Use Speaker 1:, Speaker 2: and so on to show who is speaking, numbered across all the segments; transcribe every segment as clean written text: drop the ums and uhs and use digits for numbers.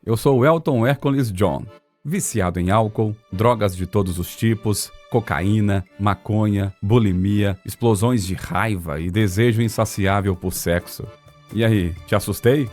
Speaker 1: Eu sou Elton Hercules John, viciado em álcool, drogas de todos os tipos, cocaína, maconha, bulimia, explosões de raiva e desejo insaciável por sexo. E aí, te assustei?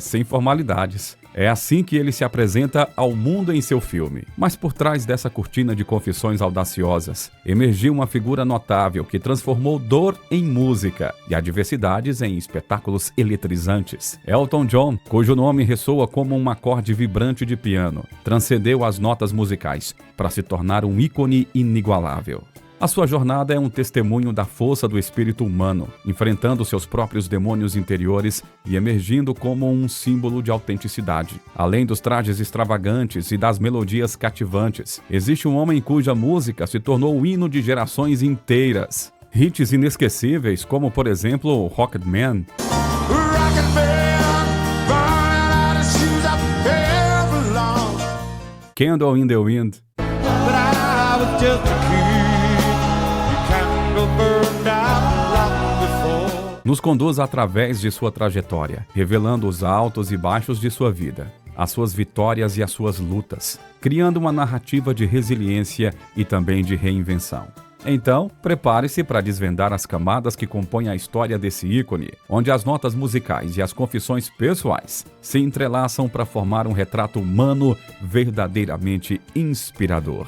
Speaker 1: Sem formalidades. É assim que ele se apresenta ao mundo em seu filme. Mas por trás dessa cortina de confissões audaciosas, emergiu uma figura notável que transformou dor em música e adversidades em espetáculos eletrizantes. Elton John, cujo nome ressoa como um acorde vibrante de piano, transcendeu as notas musicais para se tornar um ícone inigualável. A sua jornada é um testemunho da força do espírito humano, enfrentando seus próprios demônios interiores e emergindo como um símbolo de autenticidade. Além dos trajes extravagantes e das melodias cativantes, existe um homem cuja música se tornou o hino de gerações inteiras. Hits inesquecíveis como, por exemplo, Rocketman, Candle in the Wind, nos conduz através de sua trajetória, revelando os altos e baixos de sua vida, as suas vitórias e as suas lutas, criando uma narrativa de resiliência e também de reinvenção. Então, prepare-se para desvendar as camadas que compõem a história desse ícone, onde as notas musicais e as confissões pessoais se entrelaçam para formar um retrato humano verdadeiramente inspirador.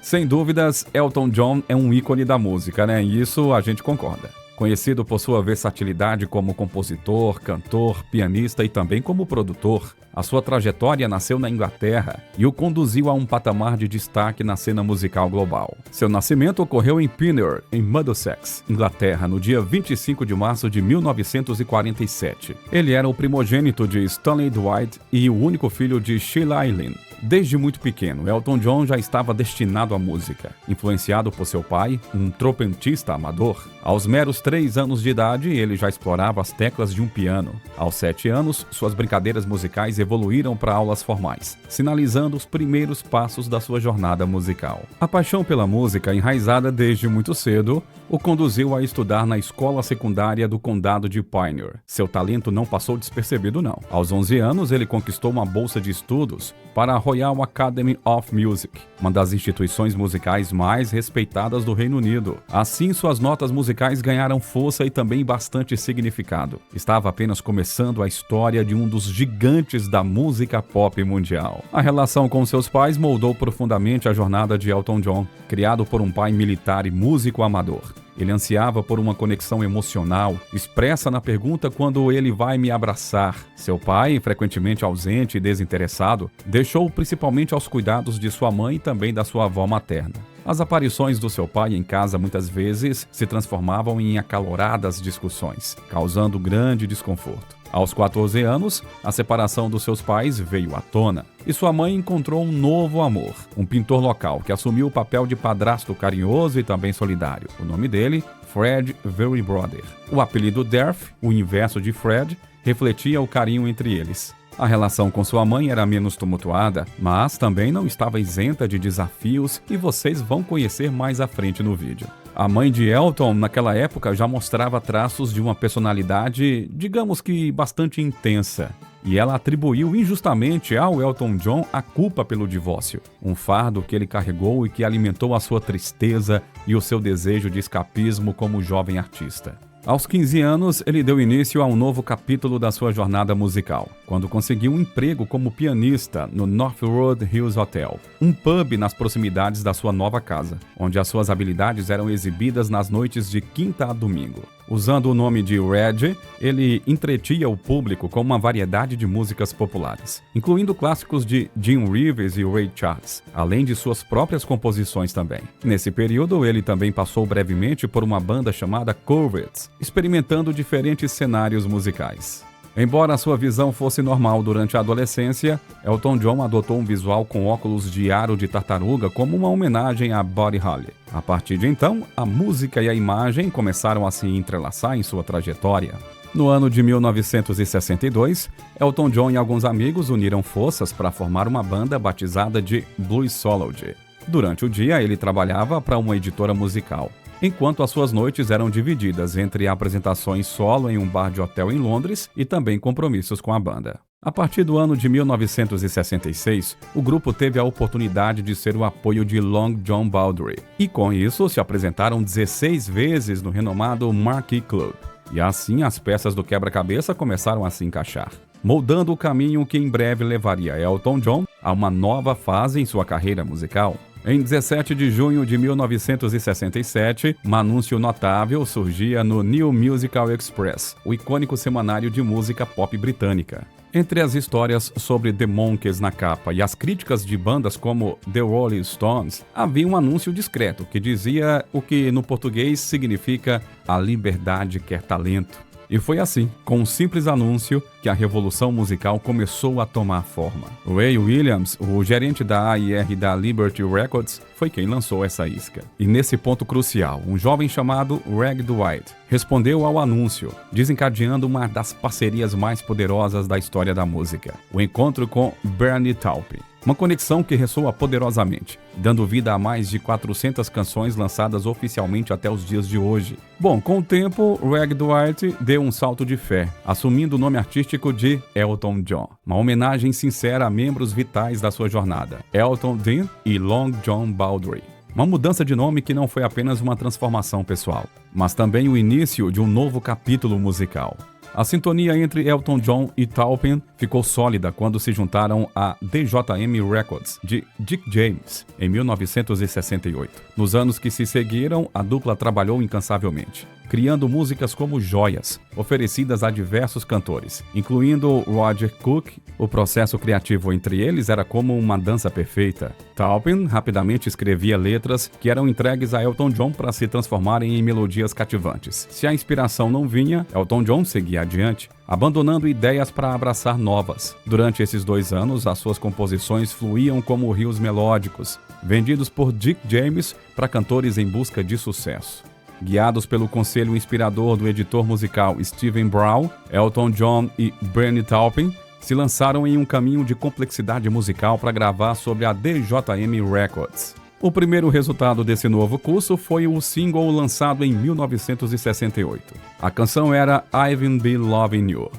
Speaker 1: Sem dúvidas, Elton John é um ícone da música, né? E isso a gente concorda. Conhecido por sua versatilidade como compositor, cantor, pianista e também como produtor, a sua trajetória nasceu na Inglaterra e o conduziu a um patamar de destaque na cena musical global. Seu nascimento ocorreu em Pinner, em Middlesex, Inglaterra, no dia 25 de março de 1947. Ele era o primogênito de Stanley Dwight e o único filho de Sheila Eileen. Desde muito pequeno, Elton John já estava destinado à música. Influenciado por seu pai, um trompetista amador, aos meros 3 anos de idade, ele já explorava as teclas de um piano. Aos 7 anos, suas brincadeiras musicais evoluíram para aulas formais, sinalizando os primeiros passos da sua jornada musical. A paixão pela música, enraizada desde muito cedo, o conduziu a estudar na escola secundária do condado de Pinner. Seu talento não passou despercebido, não. Aos 11 anos, ele conquistou uma bolsa de estudos para a Royal Academy of Music, uma das instituições musicais mais respeitadas do Reino Unido. Assim, suas notas musicais ganharam força e também bastante significado. Estava apenas começando a história de um dos gigantes da música pop mundial. A relação com seus pais moldou profundamente a jornada de Elton John, criado por um pai militar e músico amador. Ele ansiava por uma conexão emocional, expressa na pergunta quando ele vai me abraçar. Seu pai, frequentemente ausente e desinteressado, deixou principalmente aos cuidados de sua mãe e também da sua avó materna. As aparições do seu pai em casa muitas vezes se transformavam em acaloradas discussões, causando grande desconforto. Aos 14 anos, a separação dos seus pais veio à tona e sua mãe encontrou um novo amor, um pintor local que assumiu o papel de padrasto carinhoso e também solidário. O nome dele, Fred Verybrother. O apelido Derf, o inverso de Fred, refletia o carinho entre eles. A relação com sua mãe era menos tumultuada, mas também não estava isenta de desafios e vocês vão conhecer mais à frente no vídeo. A mãe de Elton, naquela época, já mostrava traços de uma personalidade, digamos que bastante intensa, e ela atribuiu injustamente ao Elton John a culpa pelo divórcio, um fardo que ele carregou e que alimentou a sua tristeza e o seu desejo de escapismo como jovem artista. Aos 15 anos, ele deu início a um novo capítulo da sua jornada musical, quando conseguiu um emprego como pianista no Northwood Hills Hotel, um pub nas proximidades da sua nova casa, onde as suas habilidades eram exibidas nas noites de quinta a domingo. Usando o nome de Reg, ele entretia o público com uma variedade de músicas populares, incluindo clássicos de Jim Reeves e Ray Charles, além de suas próprias composições também. Nesse período, ele também passou brevemente por uma banda chamada Corvettes, experimentando diferentes cenários musicais. Embora sua visão fosse normal durante a adolescência, Elton John adotou um visual com óculos de aro de tartaruga como uma homenagem a Buddy Holly. A partir de então, a música e a imagem começaram a se entrelaçar em sua trajetória. No ano de 1962, Elton John e alguns amigos uniram forças para formar uma banda batizada de Bluesology. Durante o dia, ele trabalhava para uma editora musical, enquanto as suas noites eram divididas entre apresentações solo em um bar de hotel em Londres e também compromissos com a banda. A partir do ano de 1966, o grupo teve a oportunidade de ser o apoio de Long John Baldry, e com isso se apresentaram 16 vezes no renomado Marquee Club. E assim as peças do quebra-cabeça começaram a se encaixar, moldando o caminho que em breve levaria Elton John a uma nova fase em sua carreira musical. Em 17 de junho de 1967, um anúncio notável surgia no New Musical Express, o icônico semanário de música pop britânica. Entre as histórias sobre The Monkees na capa e as críticas de bandas como The Rolling Stones, havia um anúncio discreto que dizia o que no português significa "a liberdade quer talento". E foi assim, com um simples anúncio, que a revolução musical começou a tomar forma. Ray Williams, o gerente da A&R da Liberty Records, foi quem lançou essa isca. E nesse ponto crucial, um jovem chamado Reg Dwight respondeu ao anúncio, desencadeando uma das parcerias mais poderosas da história da música, o encontro com Bernie Taupin. Uma conexão que ressoa poderosamente, dando vida a mais de 400 canções lançadas oficialmente até os dias de hoje. Bom, com o tempo, Reg Dwight deu um salto de fé, assumindo o nome artístico de Elton John, uma homenagem sincera a membros vitais da sua jornada, Elton Dean e Long John Baldry. Uma mudança de nome que não foi apenas uma transformação pessoal, mas também o início de um novo capítulo musical. A sintonia entre Elton John e Taupin ficou sólida quando se juntaram à DJM Records, de Dick James, em 1968. Nos anos que se seguiram, a dupla trabalhou incansavelmente, criando músicas como joias, oferecidas a diversos cantores, incluindo Roger Cook. O processo criativo entre eles era como uma dança perfeita. Taupin rapidamente escrevia letras que eram entregues a Elton John para se transformarem em melodias cativantes. Se a inspiração não vinha, Elton John seguia adiante, abandonando ideias para abraçar novas. Durante esses 2 anos, as suas composições fluíam como rios melódicos, vendidos por Dick James para cantores em busca de sucesso. Guiados pelo conselho inspirador do editor musical Steven Brown, Elton John e Bernie Taupin se lançaram em um caminho de complexidade musical para gravar sobre a DJM Records. O primeiro resultado desse novo curso foi o single lançado em 1968. A canção era I've Been Loving You,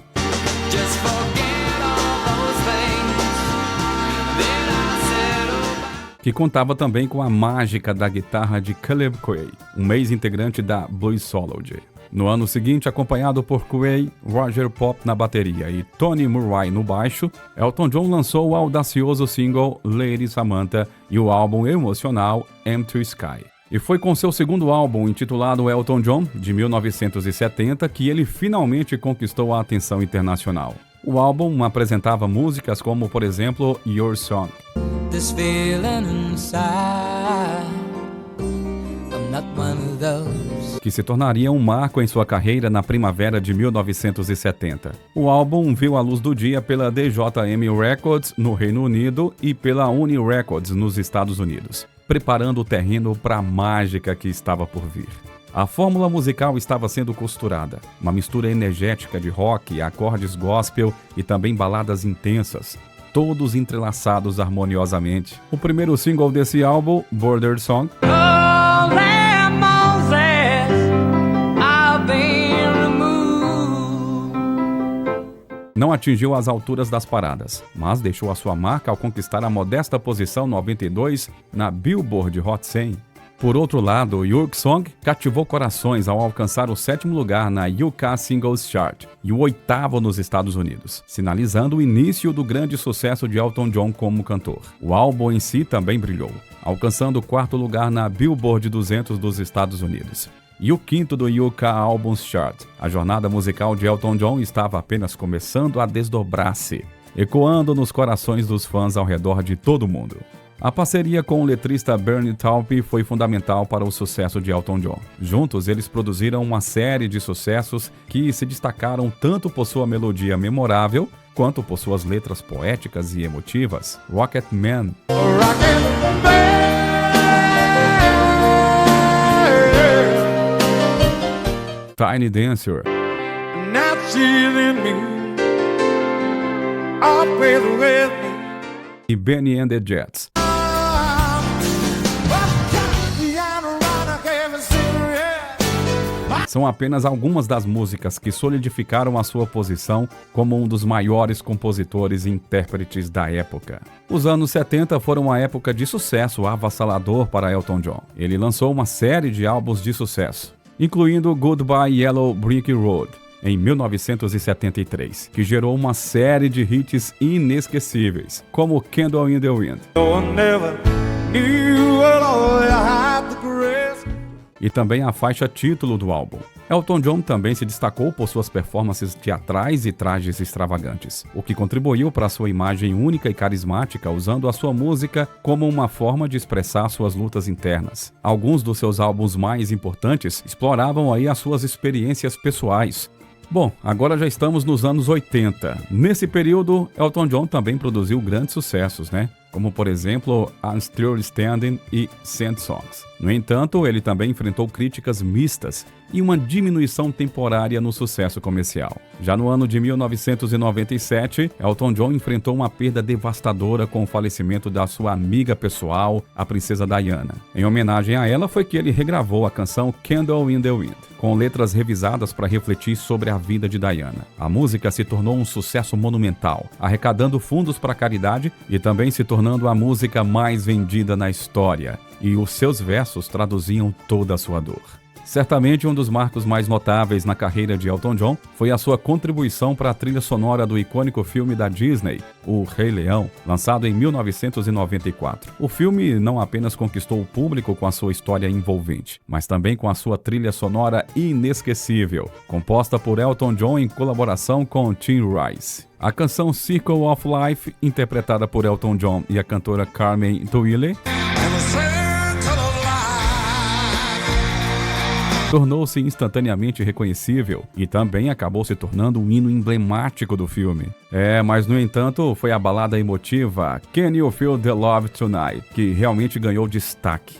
Speaker 1: que contava também com a mágica da guitarra de Caleb Quaye, um ex-integrante da Bluesology. No ano seguinte, acompanhado por Quaye, Roger Pop na bateria e Tony Murray no baixo, Elton John lançou o audacioso single Lady Samantha e o álbum emocional Empty Sky. E foi com seu segundo álbum, intitulado Elton John, de 1970, que ele finalmente conquistou a atenção internacional. O álbum apresentava músicas como, por exemplo, Your Song,
Speaker 2: This feeling inside, I'm not one of those.
Speaker 1: que se tornaria um marco em sua carreira na primavera de 1970. O álbum viu a luz do dia pela DJM Records no Reino Unido e pela Uni Records nos Estados Unidos, preparando o terreno para a mágica que estava por vir. A fórmula musical estava sendo costurada, uma mistura energética de rock, acordes gospel e também baladas intensas, todos entrelaçados harmoniosamente. O primeiro single desse álbum, Border Song, não atingiu as alturas das paradas, mas deixou a sua marca ao conquistar a modesta posição 92 na Billboard Hot 100. Por outro lado, Your Song cativou corações ao alcançar o 7º lugar na UK Singles Chart e o 8º nos Estados Unidos, sinalizando o início do grande sucesso de Elton John como cantor. O álbum em si também brilhou, alcançando o 4º lugar na Billboard 200 dos Estados Unidos e o 5º do UK Albums Chart. A jornada musical de Elton John estava apenas começando a desdobrar-se, ecoando nos corações dos fãs ao redor de todo o mundo. A parceria com o letrista Bernie Taupin foi fundamental para o sucesso de Elton John. Juntos, eles produziram uma série de sucessos que se destacaram tanto por sua melodia memorável, quanto por suas letras poéticas e emotivas. Rocket Man, Tiny Dancer e Benny and the Jets. são apenas algumas das músicas que solidificaram a sua posição como um dos maiores compositores e intérpretes da época. Os anos 70 foram uma época de sucesso avassalador para Elton John. Ele lançou uma série de álbuns de sucesso, incluindo Goodbye Yellow Brick Road, em 1973, que gerou uma série de hits inesquecíveis, como Candle in the Wind. E também a faixa título do álbum. Elton John também se destacou por suas performances teatrais e trajes extravagantes, o que contribuiu para sua imagem única e carismática, usando a sua música como uma forma de expressar suas lutas internas. Alguns dos seus álbuns mais importantes exploravam aí as suas experiências pessoais. Bom, agora já estamos nos anos 80. Nesse período, Elton John também produziu grandes sucessos, né? Como, por exemplo, I'm Still Standing e Sad Songs. No entanto, ele também enfrentou críticas mistas e uma diminuição temporária no sucesso comercial. Já no ano de 1997, Elton John enfrentou uma perda devastadora com o falecimento da sua amiga pessoal, a princesa Diana. Em homenagem a ela, foi que ele regravou a canção Candle in the Wind, com letras revisadas para refletir sobre a vida de Diana. A música se tornou um sucesso monumental, arrecadando fundos para a caridade e também se tornando a música mais vendida na história, e os seus versos traduziam toda a sua dor. Certamente um dos marcos mais notáveis na carreira de Elton John foi a sua contribuição para a trilha sonora do icônico filme da Disney, O Rei Leão, lançado em 1994. O filme não apenas conquistou o público com a sua história envolvente, mas também com a sua trilha sonora inesquecível, composta por Elton John em colaboração com Tim Rice. A canção Circle of Life, interpretada por Elton John e a cantora Carmen Twilley, tornou-se instantaneamente reconhecível e também acabou se tornando um hino emblemático do filme. Mas no entanto, foi a balada emotiva Can You Feel the Love Tonight que realmente ganhou destaque.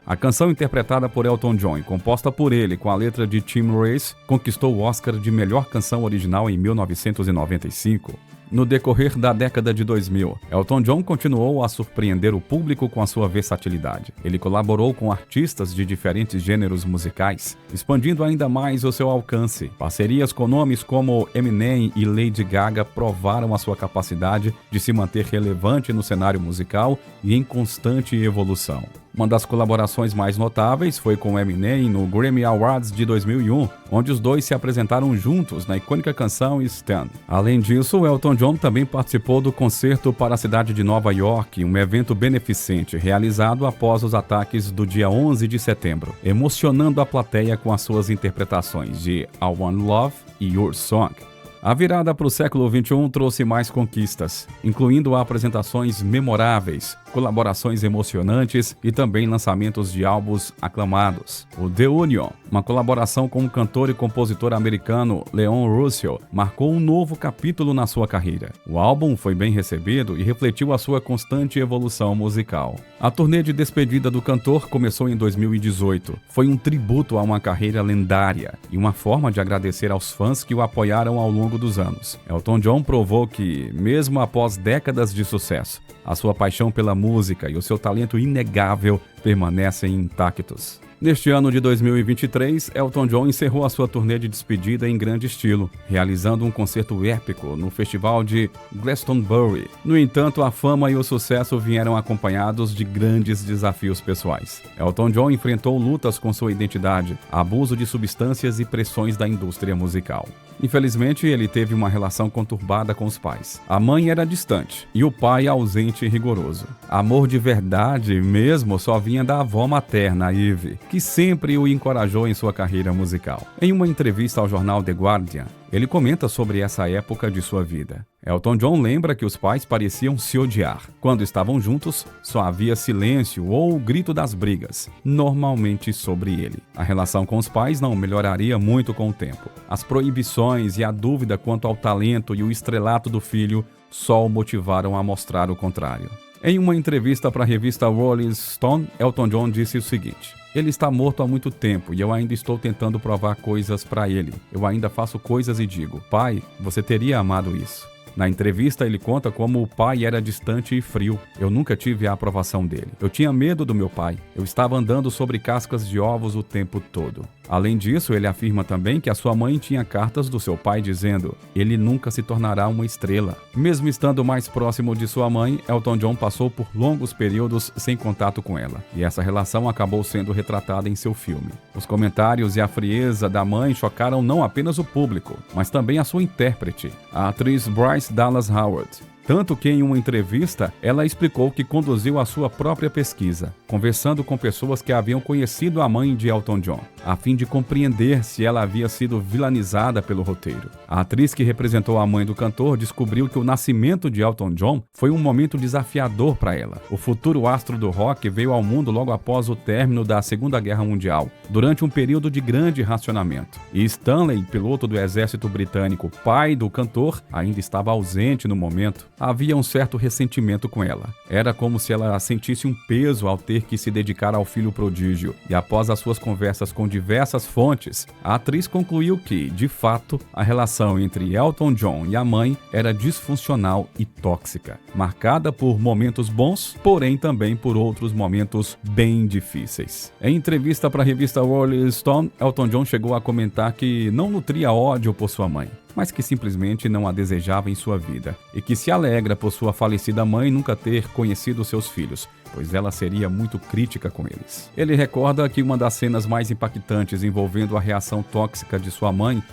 Speaker 1: A canção interpretada por Elton John e composta por ele com a letra de Tim Rice conquistou o Oscar de melhor canção original em 1995. No decorrer da década de 2000, Elton John continuou a surpreender o público com a sua versatilidade. Ele colaborou com artistas de diferentes gêneros musicais, expandindo ainda mais o seu alcance. Parcerias com nomes como Eminem e Lady Gaga provaram a sua capacidade de se manter relevante no cenário musical e em constante evolução. Uma das colaborações mais notáveis foi com Eminem no Grammy Awards de 2001, onde os dois se apresentaram juntos na icônica canção Stand. Além disso, Elton John também participou do concerto para a cidade de Nova York, um evento beneficente realizado após os ataques do dia 11 de setembro, emocionando a plateia com as suas interpretações de I Want Love e Your Song. A virada para o século XXI trouxe mais conquistas, incluindo apresentações memoráveis, colaborações emocionantes e também lançamentos de álbuns aclamados. O The Union, uma colaboração com o cantor e compositor americano Leon Russell, marcou um novo capítulo na sua carreira. O álbum foi bem recebido e refletiu a sua constante evolução musical. A turnê de despedida do cantor começou em 2018. Foi um tributo a uma carreira lendária e uma forma de agradecer aos fãs que o apoiaram ao longo dos anos. Elton John provou que, mesmo após décadas de sucesso, a sua paixão pela música e o seu talento inegável permanecem intactos. Neste ano de 2023, Elton John encerrou a sua turnê de despedida em grande estilo, realizando um concerto épico no festival de Glastonbury. No entanto, a fama e o sucesso vieram acompanhados de grandes desafios pessoais. Elton John enfrentou lutas com sua identidade, abuso de substâncias e pressões da indústria musical. Infelizmente, ele teve uma relação conturbada com os pais. A mãe era distante e o pai ausente e rigoroso. Amor de verdade mesmo só vinha da avó materna, Eve, que sempre o encorajou em sua carreira musical. Em uma entrevista ao jornal The Guardian, ele comenta sobre essa época de sua vida. Elton John lembra que os pais pareciam se odiar. Quando estavam juntos, só havia silêncio ou o grito das brigas, normalmente sobre ele. A relação com os pais não melhoraria muito com o tempo. As proibições e a dúvida quanto ao talento e o estrelato do filho só o motivaram a mostrar o contrário. Em uma entrevista para a revista Rolling Stone, Elton John disse o seguinte: "Ele está morto há muito tempo e eu ainda estou tentando provar coisas para ele. Eu ainda faço coisas e digo, pai, você teria amado isso." Na entrevista, ele conta como o pai era distante e frio. Eu nunca tive a aprovação dele. Eu tinha medo do meu pai. Eu estava andando sobre cascas de ovos o tempo todo. Além disso, ele afirma também que a sua mãe tinha cartas do seu pai dizendo: ele nunca se tornará uma estrela. Mesmo estando mais próximo de sua mãe, Elton John passou por longos períodos sem contato com ela, e essa relação acabou sendo retratada em seu filme. Os comentários e a frieza da mãe chocaram não apenas o público, mas também a sua intérprete, a atriz Bryce Dallas Howard. Tanto que em uma entrevista, ela explicou que conduziu a sua própria pesquisa, conversando com pessoas que haviam conhecido a mãe de Elton John, a fim de compreender se ela havia sido vilanizada pelo roteiro. A atriz que representou a mãe do cantor descobriu que o nascimento de Elton John foi um momento desafiador para ela. O futuro astro do rock veio ao mundo logo após o término da Segunda Guerra Mundial, durante um período de grande racionamento. E Stanley, piloto do exército britânico, pai do cantor, ainda estava ausente no momento. Havia um certo ressentimento com ela. Era como se ela sentisse um peso ao ter que se dedicar ao filho prodígio. E após as suas conversas com diversas fontes, a atriz concluiu que, de fato, a relação entre Elton John e a mãe era disfuncional e tóxica, marcada por momentos bons, porém também por outros momentos bem difíceis. Em entrevista para a revista Rolling Stone, Elton John chegou a comentar que não nutria ódio por sua mãe, mas que simplesmente não a desejava em sua vida, e que se alegra por sua falecida mãe nunca ter conhecido seus filhos, pois ela seria muito crítica com eles. Ele recorda que uma das cenas mais impactantes envolvendo a reação tóxica de sua mãe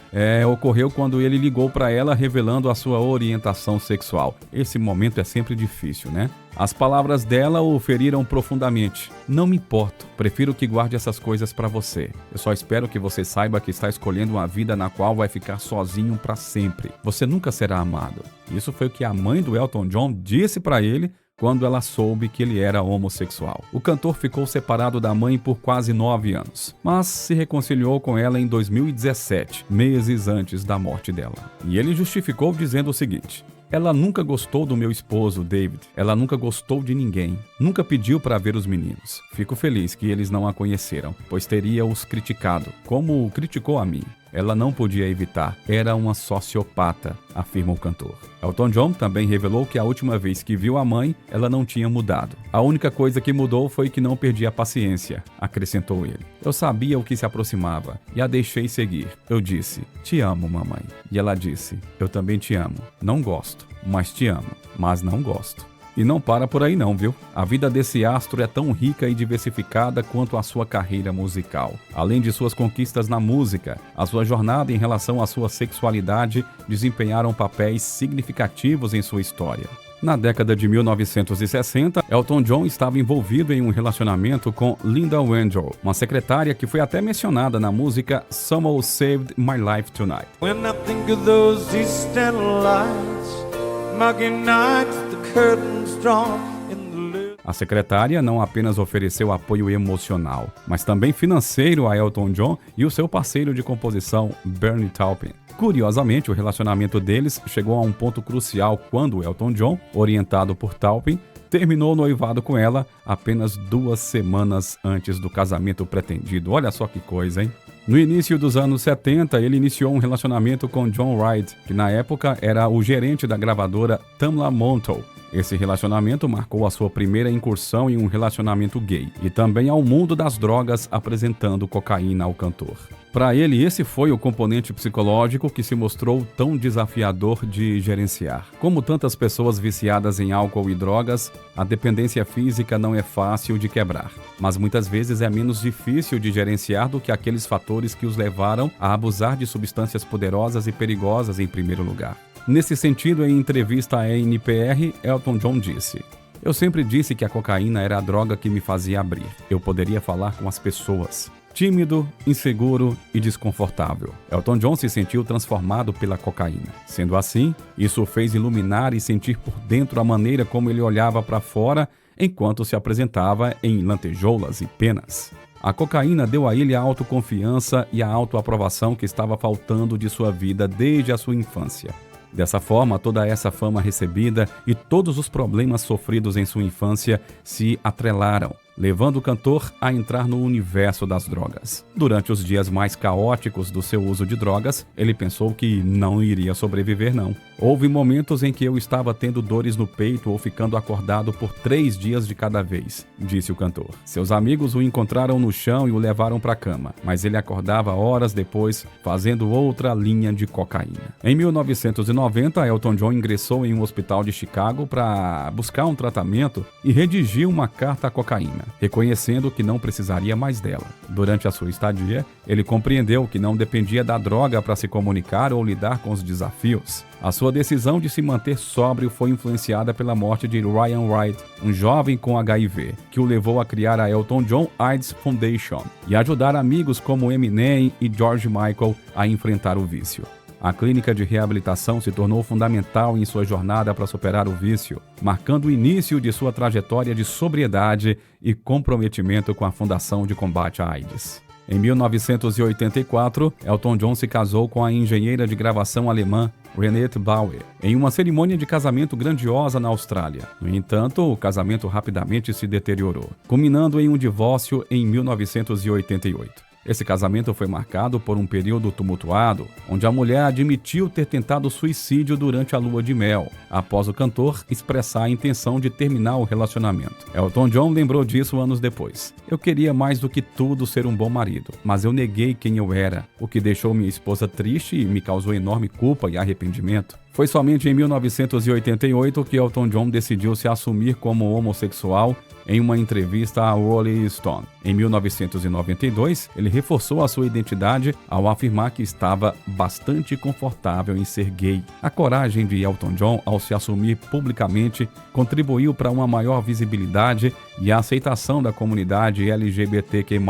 Speaker 1: ocorreu quando ele ligou para ela revelando a sua orientação sexual. Esse momento é sempre difícil, né? As palavras dela o feriram profundamente. Não me importo, prefiro que guarde essas coisas para você. Eu só espero que você saiba que está escolhendo uma vida na qual vai ficar sozinho para sempre. Você nunca será amado. Isso foi o que a mãe do Elton John disse para ele quando ela soube que ele era homossexual. O cantor ficou separado da mãe por quase 9 anos, mas se reconciliou com ela em 2017, meses antes da morte dela. E ele justificou dizendo o seguinte: ela nunca gostou do meu esposo, David. Ela nunca gostou de ninguém. Nunca pediu para ver os meninos. Fico feliz que eles não a conheceram, pois teria os criticado, como criticou a mim. Ela não podia evitar. Era uma sociopata, afirma o cantor. Elton John também revelou que a última vez que viu a mãe, ela não tinha mudado. A única coisa que mudou foi que não perdia a paciência, acrescentou ele. Eu sabia o que se aproximava e a deixei seguir. Eu disse: te amo, mamãe. E ela disse: eu também te amo. Não gosto, mas te amo. Mas não gosto. E não para por aí não, viu? A vida desse astro é tão rica e diversificada quanto a sua carreira musical. Além de suas conquistas na música, a sua jornada em relação à sua sexualidade desempenharam papéis significativos em sua história. Na década de 1960, Elton John estava envolvido em um relacionamento com Linda Wendell, uma secretária que foi até mencionada na música Someone Saved My Life Tonight.
Speaker 3: When I think of those Eastern lights, mugging nights, the curtains drawn in the living.
Speaker 1: A secretária não apenas ofereceu apoio emocional, mas também financeiro a Elton John e o seu parceiro de composição, Bernie Taupin. Curiosamente, o relacionamento deles chegou a um ponto crucial quando Elton John, orientado por Taupin, terminou o noivado com ela apenas 2 semanas antes do casamento pretendido. Olha só que coisa, hein? No início dos anos 70, ele iniciou um relacionamento com John Wright, que na época era o gerente da gravadora Tamla Motown. Esse relacionamento marcou a sua primeira incursão em um relacionamento gay e também ao mundo das drogas, apresentando cocaína ao cantor. Para ele, esse foi o componente psicológico que se mostrou tão desafiador de gerenciar. Como tantas pessoas viciadas em álcool e drogas, a dependência física não é fácil de quebrar, mas muitas vezes é menos difícil de gerenciar do que aqueles fatores que os levaram a abusar de substâncias poderosas e perigosas em primeiro lugar. Nesse sentido, em entrevista à NPR, Elton John disse: eu sempre disse que a cocaína era a droga que me fazia abrir. Eu poderia falar com as pessoas. Tímido, inseguro e desconfortável. Elton John se sentiu transformado pela cocaína. Sendo assim, isso o fez iluminar e sentir por dentro a maneira como ele olhava para fora enquanto se apresentava em lantejoulas e penas. A cocaína deu a ele a autoconfiança e a autoaprovação que estava faltando de sua vida desde a sua infância. Dessa forma, toda essa fama recebida e todos os problemas sofridos em sua infância se atrelaram, levando o cantor a entrar no universo das drogas. Durante os dias mais caóticos do seu uso de drogas, ele pensou que não iria sobreviver não. Houve momentos em que eu estava tendo dores no peito ou ficando acordado por 3 dias de cada vez, disse o cantor. Seus amigos o encontraram no chão e o levaram para a cama, mas ele acordava horas depois, fazendo outra linha de cocaína. Em 1990, Elton John ingressou em um hospital de Chicago para buscar um tratamento e redigiu uma carta à cocaína, reconhecendo que não precisaria mais dela. Durante a sua estadia, ele compreendeu que não dependia da droga para se comunicar ou lidar com os desafios. A sua decisão de se manter sóbrio foi influenciada pela morte de Ryan Wright, um jovem com HIV, que o levou a criar a Elton John AIDS Foundation e ajudar amigos como Eminem e George Michael a enfrentar o vício. A clínica de reabilitação se tornou fundamental em sua jornada para superar o vício, marcando o início de sua trajetória de sobriedade e comprometimento com a Fundação de Combate à AIDS. Em 1984, Elton John se casou com a engenheira de gravação alemã Renate Bauer, em uma cerimônia de casamento grandiosa na Austrália. No entanto, o casamento rapidamente se deteriorou, culminando em um divórcio em 1988. Esse casamento foi marcado por um período tumultuado, onde a mulher admitiu ter tentado suicídio durante a lua de mel, após o cantor expressar a intenção de terminar o relacionamento. Elton John lembrou disso anos depois. Eu queria mais do que tudo ser um bom marido, mas eu neguei quem eu era, o que deixou minha esposa triste e me causou enorme culpa e arrependimento. Foi somente em 1988 que Elton John decidiu se assumir como homossexual em uma entrevista à Rolling Stone. Em 1992, ele reforçou a sua identidade ao afirmar que estava bastante confortável em ser gay. A coragem de Elton John ao se assumir publicamente contribuiu para uma maior visibilidade e a aceitação da comunidade LGBTQ+,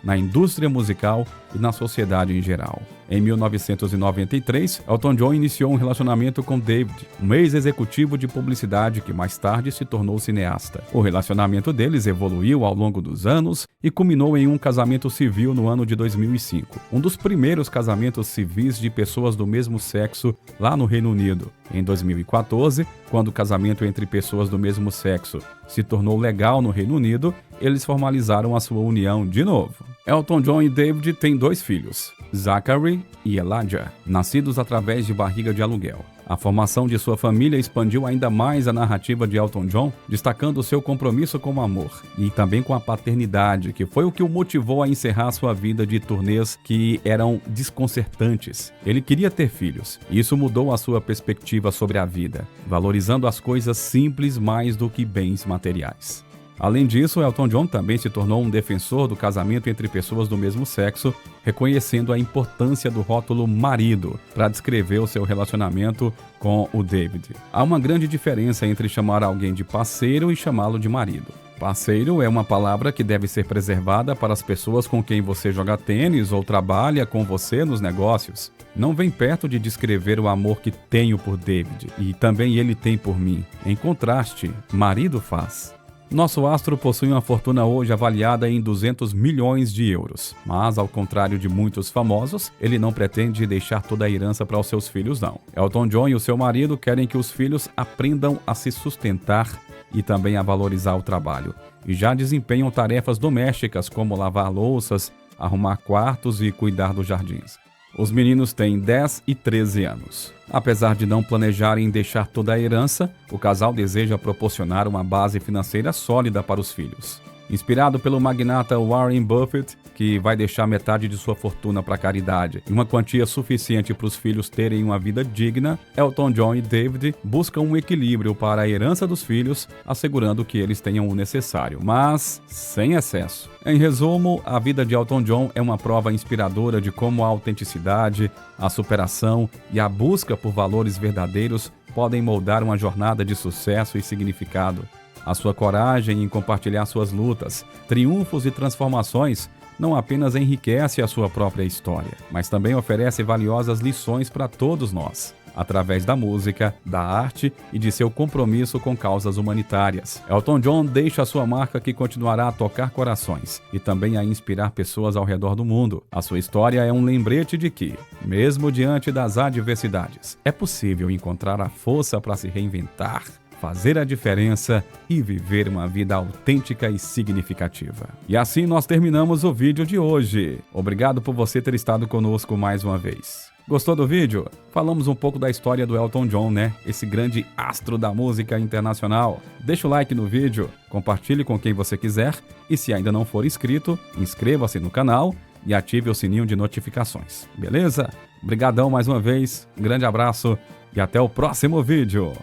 Speaker 1: na indústria musical e na sociedade em geral. Em 1993, Elton John iniciou um relacionamento com David, um ex-executivo de publicidade que mais tarde se tornou cineasta. O relacionamento deles evoluiu ao longo dos anos e culminou em um casamento civil no ano de 2005, um dos primeiros casamentos civis de pessoas do mesmo sexo lá no Reino Unido. Em 2014, quando o casamento entre pessoas do mesmo sexo se tornou legal no Reino Unido, eles formalizaram a sua união de novo. Elton John e David têm 2 filhos, Zachary e Elijah, nascidos através de barriga de aluguel. A formação de sua família expandiu ainda mais a narrativa de Elton John, destacando seu compromisso com o amor e também com a paternidade, que foi o que o motivou a encerrar sua vida de turnês que eram desconcertantes. Ele queria ter filhos, e isso mudou a sua perspectiva sobre a vida, valorizando as coisas simples mais do que bens materiais. Além disso, Elton John também se tornou um defensor do casamento entre pessoas do mesmo sexo, reconhecendo a importância do rótulo marido para descrever o seu relacionamento com o David. Há uma grande diferença entre chamar alguém de parceiro e chamá-lo de marido. Parceiro é uma palavra que deve ser preservada para as pessoas com quem você joga tênis ou trabalha com você nos negócios. Não vem perto de descrever o amor que tenho por David e também ele tem por mim. Em contraste, marido faz. Nosso astro possui uma fortuna hoje avaliada em 200 milhões de euros. Mas, ao contrário de muitos famosos, ele não pretende deixar toda a herança para os seus filhos, não. Elton John e o seu marido querem que os filhos aprendam a se sustentar e também a valorizar o trabalho. E já desempenham tarefas domésticas como lavar louças, arrumar quartos e cuidar dos jardins. Os meninos têm 10 e 13 anos. Apesar de não planejarem deixar toda a herança, o casal deseja proporcionar uma base financeira sólida para os filhos. Inspirado pelo magnata Warren Buffett, que vai deixar metade de sua fortuna para caridade e uma quantia suficiente para os filhos terem uma vida digna, Elton John e David buscam um equilíbrio para a herança dos filhos, assegurando que eles tenham o necessário, mas sem excesso. Em resumo, a vida de Elton John é uma prova inspiradora de como a autenticidade, a superação e a busca por valores verdadeiros podem moldar uma jornada de sucesso e significado. A sua coragem em compartilhar suas lutas, triunfos e transformações não apenas enriquece a sua própria história, mas também oferece valiosas lições para todos nós, através da música, da arte e de seu compromisso com causas humanitárias. Elton John deixa sua marca que continuará a tocar corações e também a inspirar pessoas ao redor do mundo. A sua história é um lembrete de que, mesmo diante das adversidades, é possível encontrar a força para se reinventar, fazer a diferença e viver uma vida autêntica e significativa. E assim nós terminamos o vídeo de hoje. Obrigado por você ter estado conosco mais uma vez. Gostou do vídeo? Falamos um pouco da história do Elton John, né? Esse grande astro da música internacional. Deixa o like no vídeo, compartilhe com quem você quiser e se ainda não for inscrito, inscreva-se no canal e ative o sininho de notificações, beleza? Obrigadão mais uma vez, um grande abraço e até o próximo vídeo.